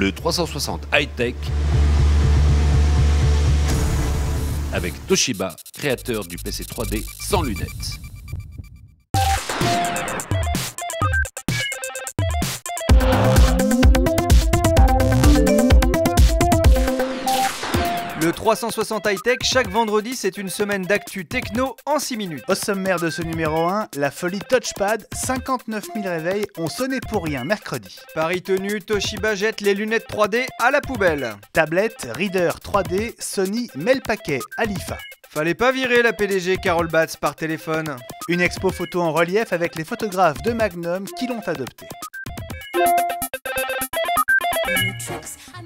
le 360 High-Tech avec Toshiba, créateur du PC 3D sans lunettes. Le 360 High-Tech, chaque vendredi, c'est une semaine d'actu techno en 6 minutes. Au sommaire de ce numéro 1, la folie touchpad, 59 000 réveils ont sonné pour rien mercredi. Paris tenu, Toshiba jette les lunettes 3D à la poubelle. Tablette, reader 3D, Sony met le paquet à l'IFA. Fallait pas virer la PDG Carol Batz par téléphone. Une expo photo en relief avec les photographes de Magnum qui l'ont adopté.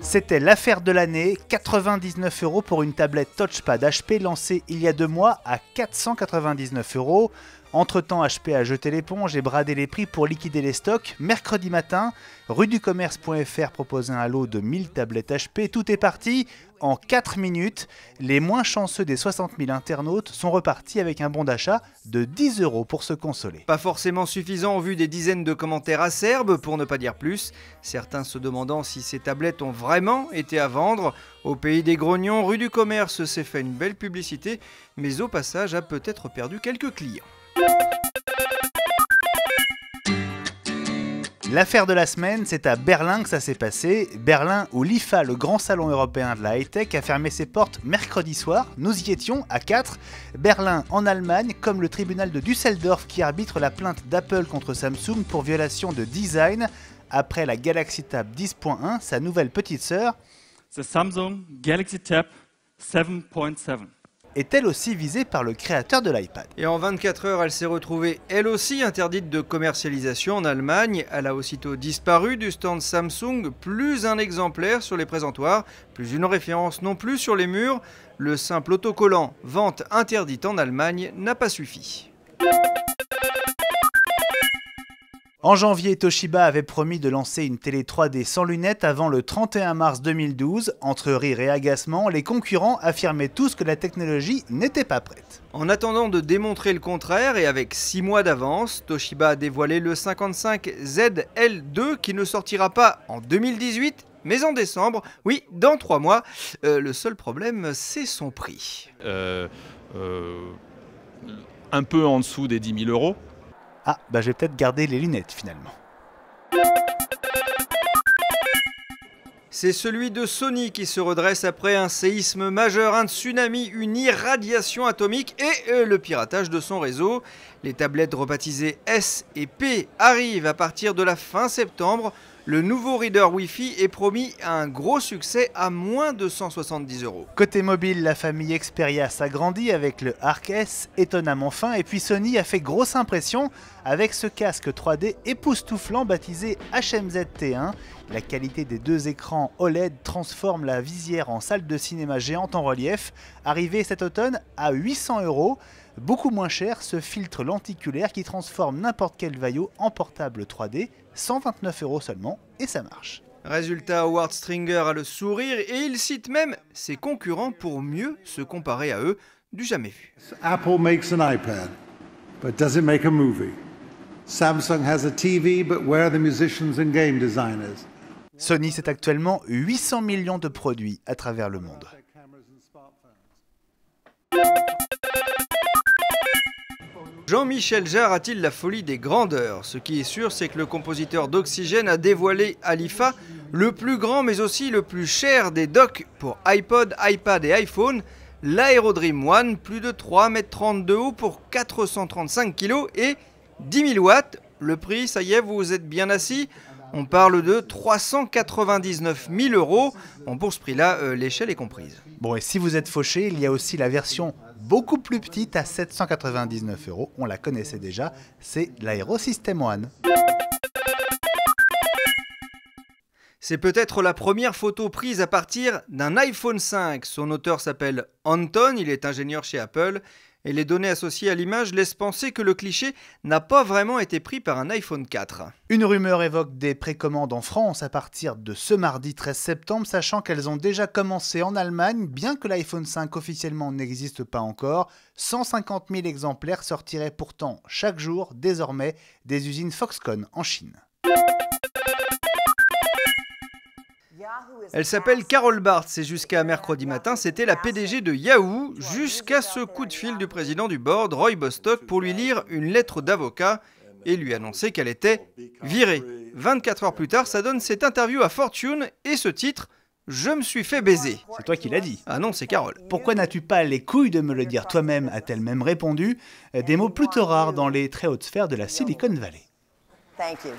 C'était l'affaire de l'année, 99 € pour une tablette touchpad HP lancée il y a 2 mois à 499 €. Entre-temps, HP a jeté l'éponge et bradé les prix pour liquider les stocks. Mercredi matin, ruducommerce.fr proposait un lot de 1000 tablettes HP. Tout est parti en 4 minutes. Les moins chanceux des 60 000 internautes sont repartis avec un bon d'achat de 10 € pour se consoler. Pas forcément suffisant au vu des dizaines de commentaires acerbes, pour ne pas dire plus. Certains se demandant si ces tablettes ont vraiment été à vendre. Au pays des grognons, Rue du Commerce s'est fait une belle publicité, mais au passage a peut-être perdu quelques clients. L'affaire de la semaine, c'est à Berlin que ça s'est passé. Berlin où l'IFA, le grand salon européen de la high-tech, a fermé ses portes mercredi soir. Nous y étions à 4. Berlin en Allemagne, comme le tribunal de Düsseldorf qui arbitre la plainte d'Apple contre Samsung pour violation de design. Après la Galaxy Tab 10.1, sa nouvelle petite sœur, The Samsung Galaxy Tab 7.7. est elle aussi visée par le créateur de l'iPad. Et en 24 heures, elle s'est retrouvée elle aussi interdite de commercialisation en Allemagne. Elle a aussitôt disparu du stand Samsung, plus un exemplaire sur les présentoirs, plus une référence non plus sur les murs. Le simple autocollant « Vente interdite en Allemagne » n'a pas suffi. En janvier, Toshiba avait promis de lancer une télé 3D sans lunettes avant le 31 mars 2012. Entre rire et agacement, les concurrents affirmaient tous que la technologie n'était pas prête. En attendant de démontrer le contraire et avec 6 mois d'avance, Toshiba a dévoilé le 55ZL2 qui ne sortira pas en 2018 mais en décembre, oui, dans 3 mois. Le seul problème, c'est son prix. Un peu en dessous des 10 000 €. Ah, bah je vais peut-être garder les lunettes finalement. C'est celui de Sony qui se redresse après un séisme majeur, un tsunami, une irradiation atomique et le piratage de son réseau. Les tablettes rebaptisées S et P arrivent à partir de la fin septembre. Le nouveau reader Wi-Fi est promis un gros succès à moins de 170 €. Côté mobile, la famille Xperia s'agrandit avec le Arc S, étonnamment fin, et puis Sony a fait grosse impression avec ce casque 3D époustouflant baptisé HMZ T1. La qualité des 2 écrans OLED transforme la visière en salle de cinéma géante en relief. Arrivé cet automne à 800 €. Beaucoup moins cher, ce filtre lenticulaire qui transforme n'importe quel Vaio en portable 3D, 129 € seulement, et ça marche. Résultat, Howard Stringer a le sourire et il cite même ses concurrents pour mieux se comparer à eux, du jamais vu. Apple makes an iPad, but does it make a movie? Samsung has a TV, but where are the musicians and game designers? Sony, c'est actuellement 800 millions de produits à travers le monde. Jean-Michel Jarre a-t-il la folie des grandeurs? Ce qui est sûr, c'est que le compositeur d'Oxygène a dévoilé à l'IFA le plus grand mais aussi le plus cher des docks pour iPod, iPad et iPhone, l'Aerodream One, plus de 3,30 m de haut pour 435 kg et 10 000 watts. Le prix, ça y est, vous vous êtes bien assis? On parle de 399 000 €. Bon, pour ce prix-là, l'échelle est comprise. Bon, et si vous êtes fauché, il y a aussi la version beaucoup plus petite à 799 €. On la connaissait déjà, c'est l'Aerosystem One. C'est peut-être la première photo prise à partir d'un iPhone 5. Son auteur s'appelle Anton, il est ingénieur chez Apple. Et les données associées à l'image laissent penser que le cliché n'a pas vraiment été pris par un iPhone 4. Une rumeur évoque des précommandes en France à partir de ce mardi 13 septembre, sachant qu'elles ont déjà commencé en Allemagne, bien que l'iPhone 5 officiellement n'existe pas encore. 150 000 exemplaires sortiraient pourtant chaque jour, désormais, des usines Foxconn en Chine. Elle s'appelle Carol Bartz et jusqu'à mercredi matin, c'était la PDG de Yahoo, jusqu'à ce coup de fil du président du board, Roy Bostock, pour lui lire une lettre d'avocat et lui annoncer qu'elle était virée. 24 heures plus tard, ça donne cette interview à Fortune et ce titre « Je me suis fait baiser ». C'est toi qui l'as dit. Ah non, c'est Carol. Pourquoi n'as-tu pas les couilles de me le dire toi-même, a-t-elle même répondu. Des mots plutôt rares dans les très hautes sphères de la Silicon Valley. Thank you.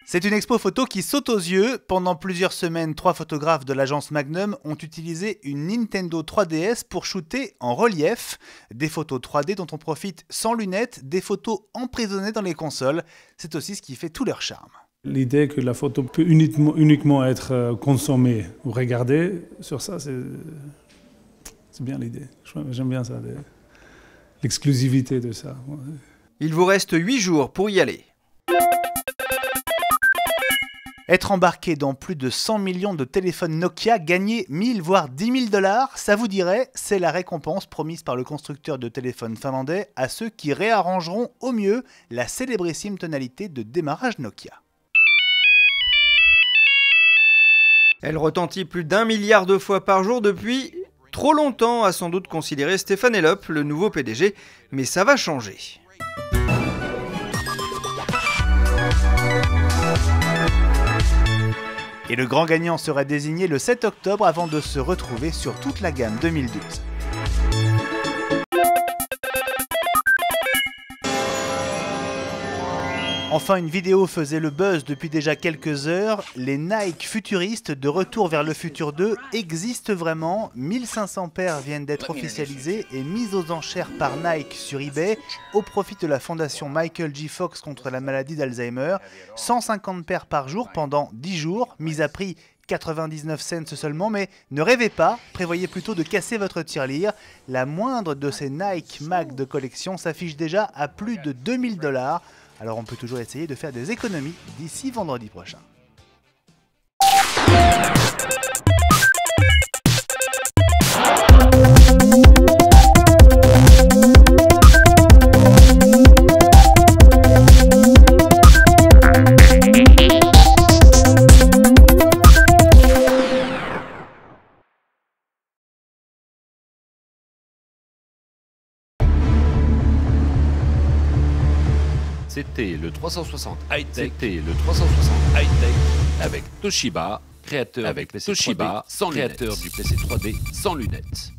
C'est une expo photo qui saute aux yeux. Pendant plusieurs semaines, 3 photographes de l'agence Magnum ont utilisé une Nintendo 3DS pour shooter en relief. Des photos 3D dont on profite sans lunettes, des photos emprisonnées dans les consoles. C'est aussi ce qui fait tout leur charme. L'idée que la photo peut uniquement être consommée ou regardée, sur ça, c'est bien l'idée. J'aime bien ça, l'exclusivité de ça. Il vous reste 8 jours pour y aller. Être embarqué dans plus de 100 millions de téléphones Nokia, gagner 1000 voire 10 000 $, ça vous dirait, c'est la récompense promise par le constructeur de téléphones finlandais à ceux qui réarrangeront au mieux la célébrissime tonalité de démarrage Nokia. Elle retentit plus d'1 milliard de fois par jour depuis trop longtemps, a sans doute considéré Stéphane Elop, le nouveau PDG, mais ça va changer. Et le grand gagnant sera désigné le 7 octobre avant de se retrouver sur toute la gamme 2012. Enfin, une vidéo faisait le buzz depuis déjà quelques heures. Les Nike futuristes de Retour vers le futur 2 existent vraiment. 1500 paires viennent d'être officialisées et mises aux enchères par Nike sur eBay au profit de la fondation Michael J. Fox contre la maladie d'Alzheimer. 150 paires par jour pendant 10 jours, mises à prix 99 cents seulement, mais ne rêvez pas, prévoyez plutôt de casser votre tirelire. La moindre de ces Nike Mag de collection s'affiche déjà à plus de 2000 $. Alors on peut toujours essayer de faire des économies d'ici vendredi prochain. C'était le 360 High-Tech. C'était le 360 High-Tech avec Toshiba, créateur du PC 3D sans lunettes.